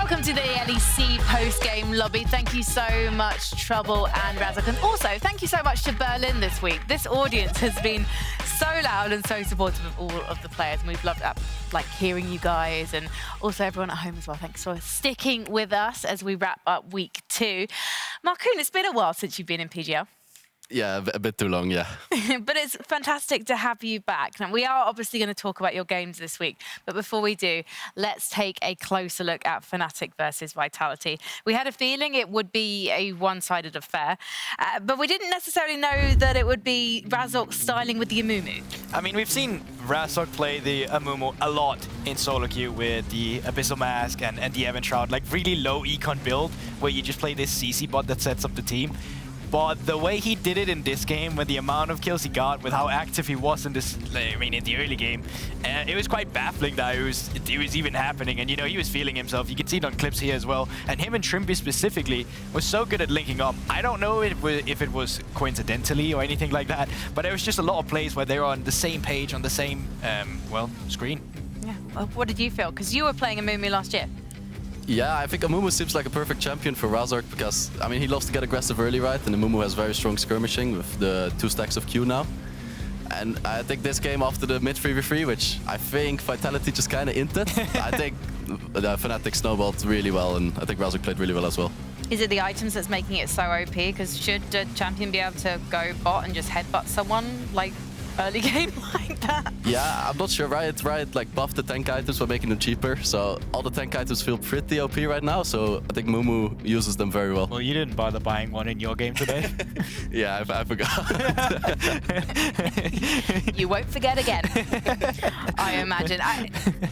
Welcome to the LEC post-game lobby. Thank you so much, Trouble and Razok. And also, thank you so much to Berlin this week. This audience has been so loud and so supportive of all of the players. And we've loved hearing you guys and also everyone at home as well. Thanks for sticking with us as we wrap up week 2. Markoon, it's been a while since you've been in PGL. Yeah, a bit too long, yeah. But it's fantastic to have you back. Now, we are obviously going to talk about your games this week, but before we do, let's take a closer look at Fnatic versus Vitality. We had a feeling it would be a one-sided affair, but we didn't necessarily know that it would be Razok styling with the Amumu. I mean, we've seen Razok play the Amumu a lot in solo queue with the Abyssal Mask and the Evan Shroud, like really low econ build where you just play this CC bot that sets up the team. But the way he did it in this game, with the amount of kills he got, with how active he was in this, I mean, in the early game, it was quite baffling that it was even happening. And, you know, he was feeling himself. You can see it on clips here as well. And him and Trimpy specifically was so good at linking up. I don't know if it was coincidentally or anything like that, but there was just a lot of plays where they were on the same page, on the same, well, screen. Yeah. Well, what did you feel? Because you were playing Amumu last year. Yeah, I think Amumu seems like a perfect champion for Razok because, I mean, he loves to get aggressive early, right? And Amumu has very strong skirmishing with the 2 stacks of Q now. And I think this game after the mid 3v3, which I think Vitality just kind of inted, I think the Fnatic snowballed really well, and I think Razok played really well as well. Is it the items that's making it so OP? Because should a champion be able to go bot and just headbutt someone like early game like that? Yeah, I'm not sure. Riot like buffed the tank items by making them cheaper, so all the tank items feel pretty OP right now, so I think Mumu uses them very well. Well, you didn't bother buying one in your game today. Yeah, I forgot. You won't forget again, I imagine.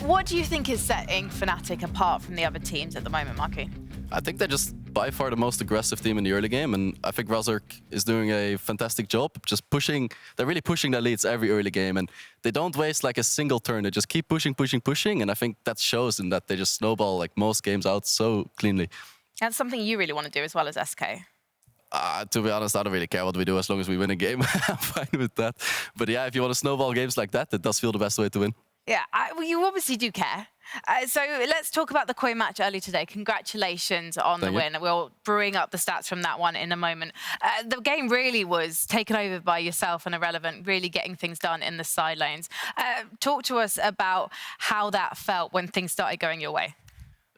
What do you think is setting Fnatic apart from the other teams at the moment, Markoon? I think they're just by far the most aggressive team in the early game, and I think Razok is doing a fantastic job just pushing. They're really pushing their leads every early game, and they don't waste like a single turn. They just keep pushing, and I think that shows in that they just snowball like most games out so cleanly. That's something you really want to do as well as SK. To be honest, I don't really care what we do as long as we win a game. I'm fine with that. But yeah, if you want to snowball games like that, it does feel the best way to win. Yeah, well, you obviously do care. So let's talk about the Koi match early today. Congratulations on the win. We'll bring up the stats from that one in a moment. The game really was taken over by yourself and Irrelevant, really getting things done in the side lanes. Talk to us about how that felt when things started going your way.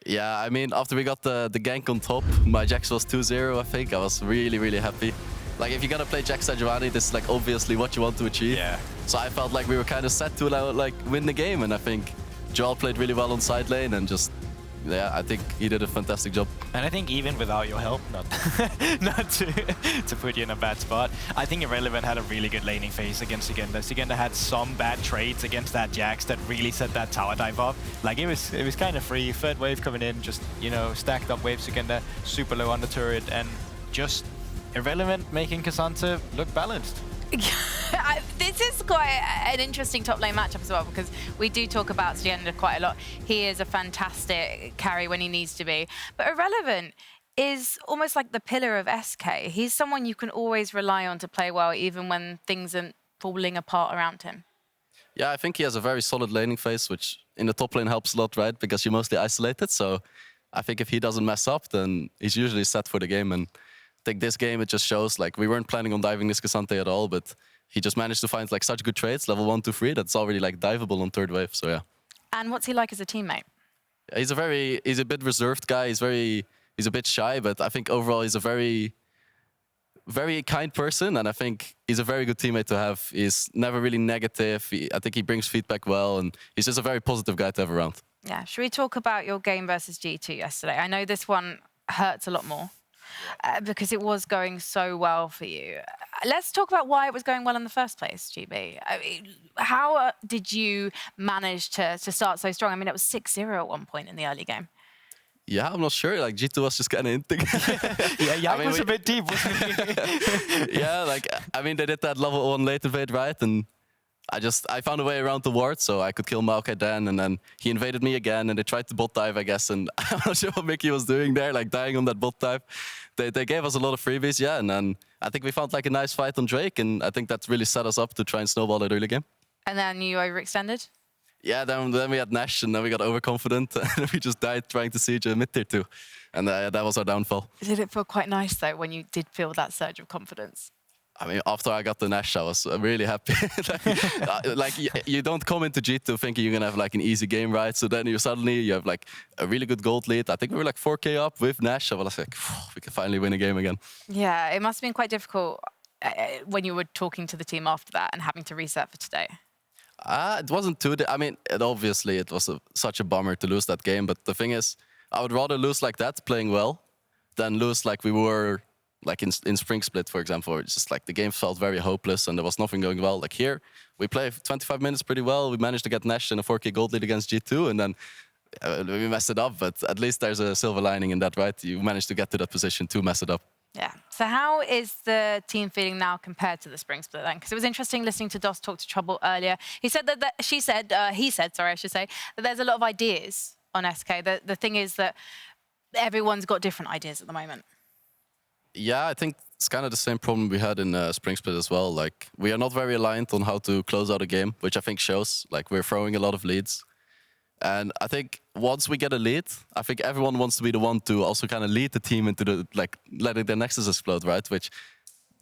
Yeah, I mean, after we got the gank on top, my Jax was 2-0, I think. I was really, really happy. Like, if you're gonna play Jax Sejuani, this is like obviously what you want to achieve. Yeah. So I felt like we were kind of set to like win the game, and I think Joel played really well on side lane, and just, yeah, I think he did a fantastic job. And I think even without your help, not to put you in a bad spot, I think Irrelevant had a really good laning phase against Sigenda. Sigenda had some bad trades against that Jax that really set that tower dive up. Like, it was kind of free. Third wave coming in, just, you know, stacked up wave Sigenda, super low on the turret, and just Irrelevant making Cassandra look balanced. This is quite an interesting top lane matchup as well, because we do talk about Sigenda quite a lot. He is a fantastic carry when he needs to be. But Irrelevant is almost like the pillar of SK. He's someone you can always rely on to play well, even when things are falling apart around him. Yeah, I think he has a very solid laning phase, which in the top lane helps a lot, right? Because you're mostly isolated. So I think if he doesn't mess up, then he's usually set for the game. And I think this game, it just shows, like, we weren't planning on diving this Cassandra at all, but he just managed to find like such good trades, level 1, 2, 3, that's already like diveable on third wave, so yeah. And what's he like as a teammate? He's a bit reserved guy, he's a bit shy, but I think overall he's a very kind person, and I think he's a very good teammate to have. He's never really negative, I think he brings feedback well, and he's just a very positive guy to have around. Yeah, should we talk about your game versus G2 yesterday? I know this one hurts a lot more. Because it was going so well for you. Let's talk about why it was going well in the first place, GB. I mean, how did you manage to start so strong? I mean, it was 6-0 at one point in the early game. Yeah, I'm not sure. Like, G2 was just kind of hinting. Yeah, I mean, was a bit deep, wasn't he? Yeah, like, I mean, they did that level 1 late invade, right? And I found a way around the ward, so I could kill Maokai then, and then he invaded me again, and they tried to bot dive, I guess, and I'm not sure what Mickey was doing there, like dying on that bot dive. They gave us a lot of freebies, yeah, and then I think we found like a nice fight on Drake, and I think that really set us up to try and snowball that early game. And then you overextended? Yeah, then we had Nash, and then we got overconfident, and we just died trying to siege a mid-tier 2. And that was our downfall. Did it feel quite nice, though, when you did feel that surge of confidence? I mean, after I got the Nash, I was really happy. You don't come into G2 thinking you're going to have like an easy game, right? So then you have like a really good gold lead. I think we were like 4K up with Nash. I was like, we can finally win a game again. Yeah, it must have been quite difficult when you were talking to the team after that and having to reset for today. It wasn't too... I mean, obviously it was such a bummer to lose that game. But the thing is, I would rather lose like that, playing well, than lose like we were... Like in Spring Split, for example, it's just like the game felt very hopeless and there was nothing going well. Like here, we played 25 minutes pretty well. We managed to get Nash in a 4K gold lead against G2, and then we messed it up. But at least there's a silver lining in that, right? You managed to get to that position to mess it up. Yeah. So how is the team feeling now compared to the Spring Split then? Because it was interesting listening to Dos talk to Trouble earlier. He said he said, that there's a lot of ideas on SK. The thing is that everyone's got different ideas at the moment. Yeah, I think it's kind of the same problem we had in Spring Split as well. Like, we are not very aligned on how to close out a game, which I think shows. Like, we're throwing a lot of leads. And I think once we get a lead, I think everyone wants to be the one to also kind of lead the team into the, like, letting their nexus explode, right? Which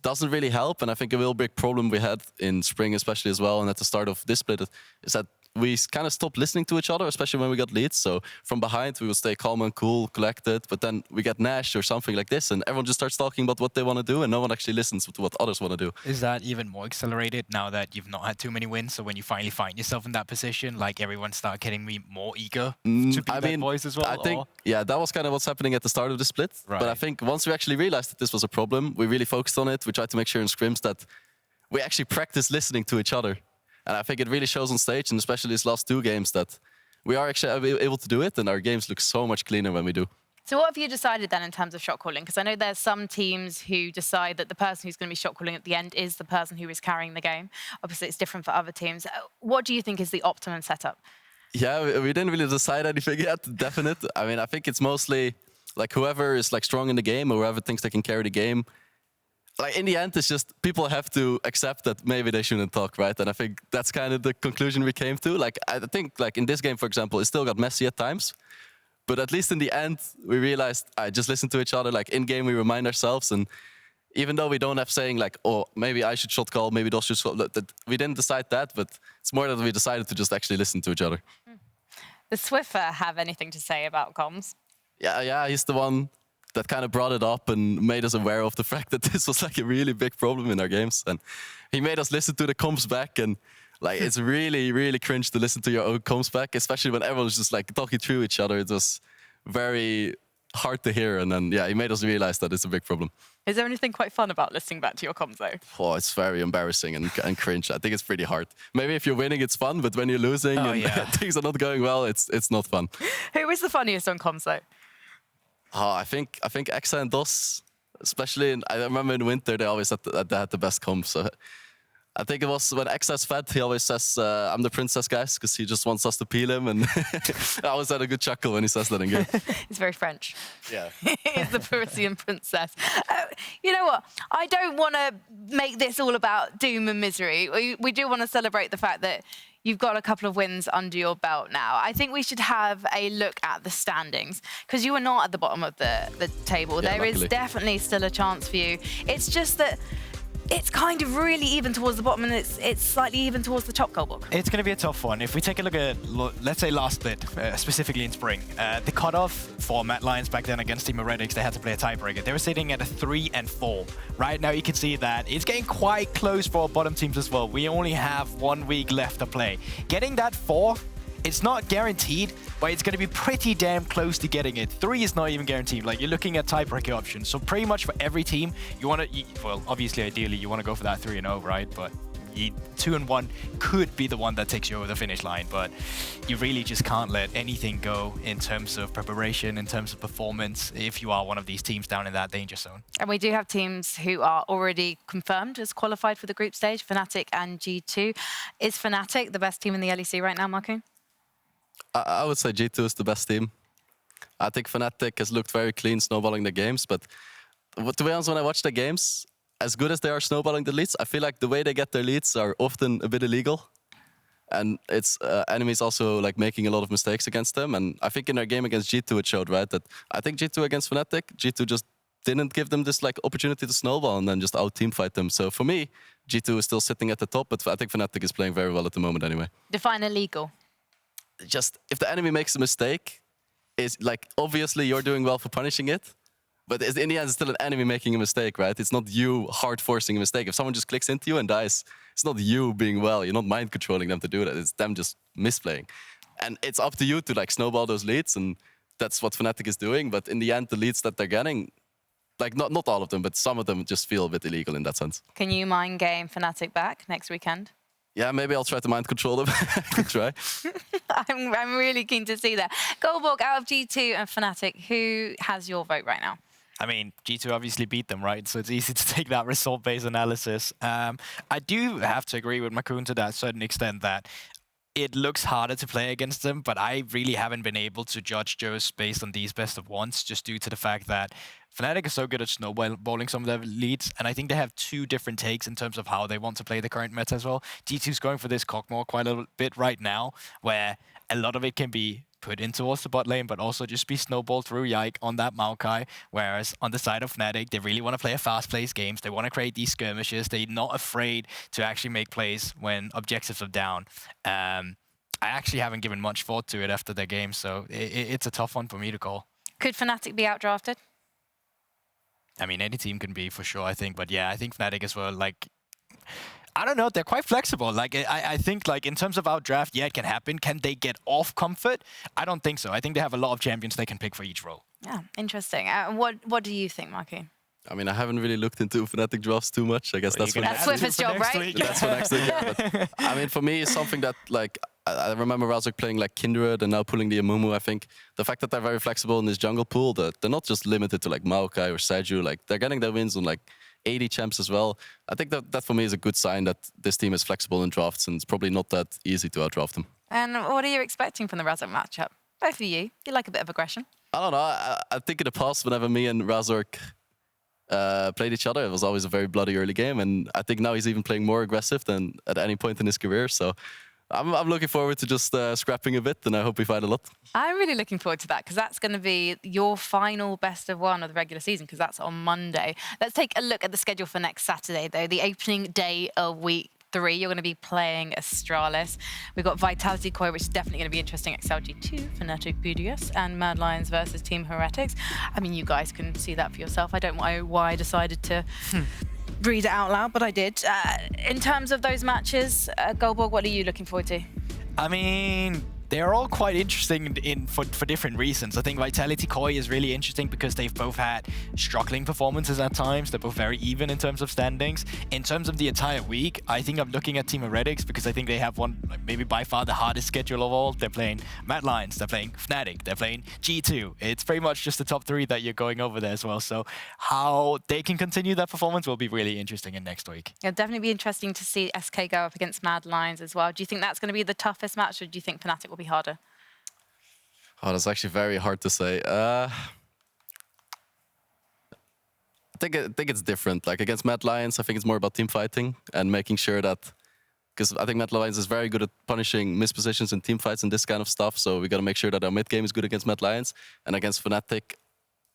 doesn't really help. And I think a real big problem we had in Spring especially as well, and at the start of this split, is that we kind of stopped listening to each other, especially when we got leads. So from behind, we would stay calm and cool, collected. But then we get Nash or something like this, and everyone just starts talking about what they want to do, and no one actually listens to what others want to do. Is that even more accelerated now that you've not had too many wins? So when you finally find yourself in that position, like everyone start getting more eager to be that voice as well? I think, yeah, that was kind of what's happening at the start of the split. Right. But I think once we actually realized that this was a problem, we really focused on it. We tried to make sure in scrims that we actually practice listening to each other. And I think it really shows on stage, and especially these last 2 games, that we are actually able to do it, and our games look so much cleaner when we do. So what have you decided then in terms of shot calling? Because I know there's some teams who decide that the person who's going to be shot calling at the end is the person who is carrying the game. Obviously, it's different for other teams. What do you think is the optimum setup? Yeah, we didn't really decide anything yet, definite. I mean, I think it's mostly like whoever is like strong in the game or whoever thinks they can carry the game. Like in the end, it's just people have to accept that maybe they shouldn't talk, right? And I think that's kind of the conclusion we came to. Like I think, like in this game, for example, it still got messy at times, but at least in the end, we realized I just listen to each other. Like in game, we remind ourselves, and even though we don't have saying like, oh, maybe I should shot call, maybe Dos should shot, we didn't decide that, but it's more that we decided to just actually listen to each other. Does Swiffer have anything to say about comms? Yeah, he's the one that kind of brought it up and made us aware of the fact that this was like a really big problem in our games. And he made us listen to the comms back, and like it's really, really cringe to listen to your own comms back, especially when everyone's just like talking through each other. It was very hard to hear, and then yeah, he made us realize that it's a big problem. Is there anything quite fun about listening back to your comms though? Oh, it's very embarrassing and cringe. I think it's pretty hard. Maybe if you're winning, it's fun, but when you're losing and things are not going well, it's not fun. Who is the funniest on comms though? Oh, I think Exa and Dos, especially I remember in winter, they always had the best comms. So I think it was when Exa's fed, he always says, I'm the princess, guys, because he just wants us to peel him. And I always had a good chuckle when he says that in game. It's very French. Yeah. He's the Parisian princess. You know what? I don't want to make this all about doom and misery. We do want to celebrate the fact that you've got a couple of wins under your belt now. I think we should have a look at the standings, because you are not at the bottom of the table. Yeah, there luckily. is definitely still a chance for you. It's just that it's kind of really even towards the bottom, and it's slightly even towards the top, Guldborg. It's going to be a tough one. If we take a look at, let's say, last split, specifically in Spring, the cutoff for Mad Lions back then against Team Heretics, they had to play a tiebreaker. They were sitting at a 3 and 4. Right now, you can see that it's getting quite close for our bottom teams as well. We only have 1 week left to play. Getting that 4, it's not guaranteed, but it's going to be pretty damn close to getting it. 3 is not even guaranteed. Like, you're looking at tiebreaker options. So pretty much for every team, you want to, well, obviously, ideally, you want to go for that 3-0, right? But 2 and 1 could be the one that takes you over the finish line, but you really just can't let anything go in terms of preparation, in terms of performance, if you are one of these teams down in that danger zone. And we do have teams who are already confirmed as qualified for the group stage, Fnatic and G2. Is Fnatic the best team in the LEC right now, Markoon? I would say G2 is the best team. I think Fnatic has looked very clean snowballing the games, but to be honest, when I watch the games, as good as they are snowballing the leads, I feel like the way they get their leads are often a bit illegal. And it's enemies also like making a lot of mistakes against them. And I think in their game against G2 it showed, right, that I think G2 against Fnatic, G2 just didn't give them this like opportunity to snowball and then just out team fight them. So for me, G2 is still sitting at the top, but I think Fnatic is playing very well at the moment anyway. Define illegal. Just if the enemy makes a mistake, is like obviously you're doing well for punishing it, but in the end it's still an enemy making a mistake, right? It's not you hard forcing a mistake. If someone just clicks into you and dies, it's not you being well. You're not mind controlling them to do that. It's them just misplaying. And it's up to you to like snowball those leads, and that's what Fnatic is doing. But in the end, the leads that they're getting, like not all of them, but some of them just feel a bit illegal in that sense. Can you mind game Fnatic back next weekend? Yeah, maybe I'll try to mind control them. I could try. I'm really keen to see that. Guldborg, out of G2 and Fnatic, who has your vote right now? I mean, G2 obviously beat them, right? So it's easy to take that result-based analysis. I do have to agree with Markoon to that certain extent that it looks harder to play against them, but I really haven't been able to judge Joe's based on these best of ones, just due to the fact that Fnatic is so good at snowballing some of their leads, and I think they have two different takes in terms of how they want to play the current meta as well. G2's going for this Cockmore quite a little bit right now, where a lot of it can be put in towards the bot lane, but also just be snowballed through Yike on that Maokai, whereas on the side of Fnatic, they really want to play a fast-paced games. They want to create these skirmishes. They're not afraid to actually make plays when objectives are down. I actually haven't given much thought to it after their game, so it's a tough one for me to call. Could Fnatic be outdrafted? I mean, any team can be for sure, I think. But yeah, I think Fnatic as well, like, I don't know, they're quite flexible. Like, I think, like, in terms of outdraft, yeah, it can happen. Can they get off comfort? I don't think so. I think they have a lot of champions they can pick for each role. Yeah, interesting. What do you think, Markoon? I mean, I haven't really looked into Fnatic drafts too much. I guess that's Swiffer's job, right? That's for next week. Yeah, but, I mean, for me, it's something that, like, I remember Razork playing like Kindred and now pulling the Amumu. I think the fact that they're very flexible in this jungle pool, that they're not just limited to like Maokai or Seju, like they're getting their wins on like 80 champs as well. I think that for me is a good sign that this team is flexible in drafts, and it's probably not that easy to outdraft them. And what are you expecting from the Razork matchup? Both of you. You like a bit of aggression? I don't know. I think in the past, whenever me and Razork played each other, it was always a very bloody early game, and I think now he's even playing more aggressive than at any point in his career. So I'm looking forward to just scrapping a bit, and I hope we fight a lot. I'm really looking forward to that, because that's going to be your final best of one of the regular season, because that's on Monday. Let's take a look at the schedule for next Saturday, though. The opening day of week 3, you're going to be playing Astralis. We've got Vitality Koi, which is definitely going to be interesting. XLG2, Fnatic BDS, and Mad Lions versus Team Heretics. I mean, you guys can see that for yourself. I don't know why I decided to read it out loud, but I did. In terms of those matches, Guldborg, what are you looking forward to? I mean, they're all quite interesting for different reasons. I think Vitality Koi is really interesting because they've both had struggling performances at times. They're both very even in terms of standings. In terms of the entire week, I think I'm looking at Team Heretics because I think they have one, like, maybe by far the hardest schedule of all. They're playing Mad Lions, they're playing Fnatic, they're playing G2. It's pretty much just the top 3 that you're going over there as well. So how they can continue that performance will be really interesting in next week. It'll definitely be interesting to see SK go up against Mad Lions as well. Do you think that's going to be the toughest match, or do you think Fnatic will be harder? Oh, that's actually very hard to say. I think it's different. Like against Mad Lions, I think it's more about team fighting and making sure that, because I think Mad Lions is very good at punishing mispositions in team fights and this kind of stuff. So we got to make sure that our mid game is good against Mad Lions. And against Fnatic,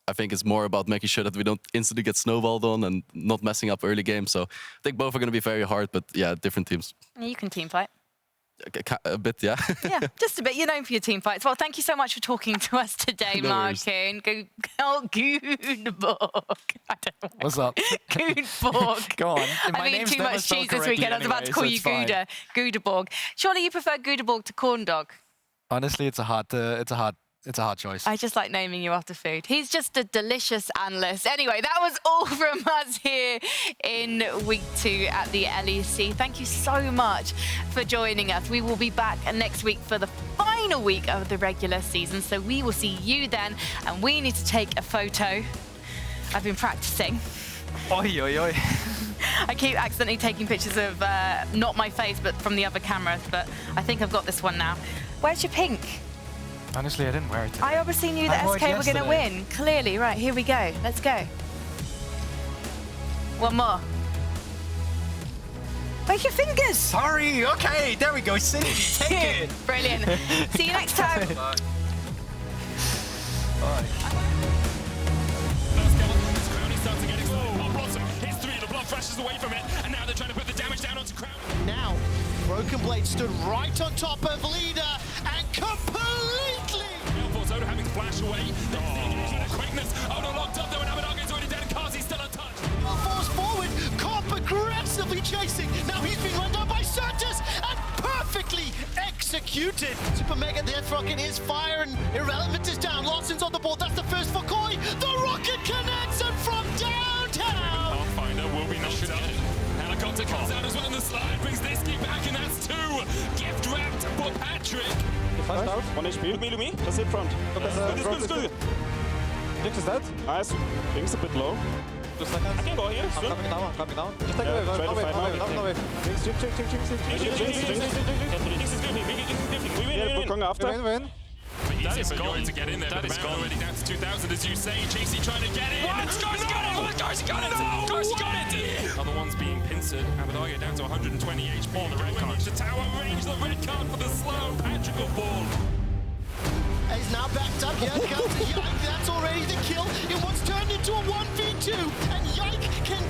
I think it's more about making sure that we don't instantly get snowballed on and not messing up early game. So I think both are going to be very hard, but yeah, different teams. You can team fight. A bit, yeah. Yeah, just a bit. You're known for your team fights. Well, thank you so much for talking to us today, Markoon. Guldborg. What's up? Guldborg. Go on. I'm eating too much cheese this weekend. I was about to call you Gouda. Guldborg. Surely you prefer Guldborg to corn dog? Honestly, it's a hard choice. I just like naming you after food. He's just a delicious analyst. Anyway, that was all from us here in week 2 at the LEC. Thank you so much for joining us. We will be back next week for the final week of the regular season. So we will see you then, and we need to take a photo. I've been practicing. Oi, oi, oi. I keep accidentally taking pictures of not my face, but from the other cameras. But I think I've got this one now. Where's your pink? Honestly, I didn't wear it today. I obviously knew that SK were going to win. Clearly, right, here we go. Let's go. One more. Where's your fingers? Sorry, okay, there we go, Cindy, take it. Brilliant. See you next time. Bye. Starts to get exploded. Pop Blossom hits 3, the blood flashes away from it, and now they're trying to put the damage down onto Crown. Now, Broken Blade stood right on top of Leader and completely... Elfor's having to flash away. There's the engagement of quickness. Oh no, locked up though, and Abadage's already dead, and Kazi's still untouched. Force forward, Corp aggressively chasing. Now he's been run down by Certus and perfectly executed. Super Mega Death Rocket is fire and Irrelevant is down. Lawson's on the board, that's the first for Koi. The rocket connects and from downtown. Pathfinder will be knocked up. Helicopter comes out as well in the slide, brings Nisky back, and that's 2. Gift wrapped for Patrick. Fast out. 1 HP. Look me. Just hit front. Good. Jinx is dead. Nice. Jinx a bit low. I can go here. I'm coming down. Just take away. No way. Jinx. Jinx is drifting. We win. Going after. Win. Easier for going to get in there, but it's already down to 2,000, as you say. JC trying to get in. Scar's got it! Other ones being pincered. Abadage down to 120 HP. The red card. The tower range, the red card for the slow. Patrick Guldborg. He's now backed up. Here comes Yike. That's already the kill in what's turned into a 1v2. And Yike can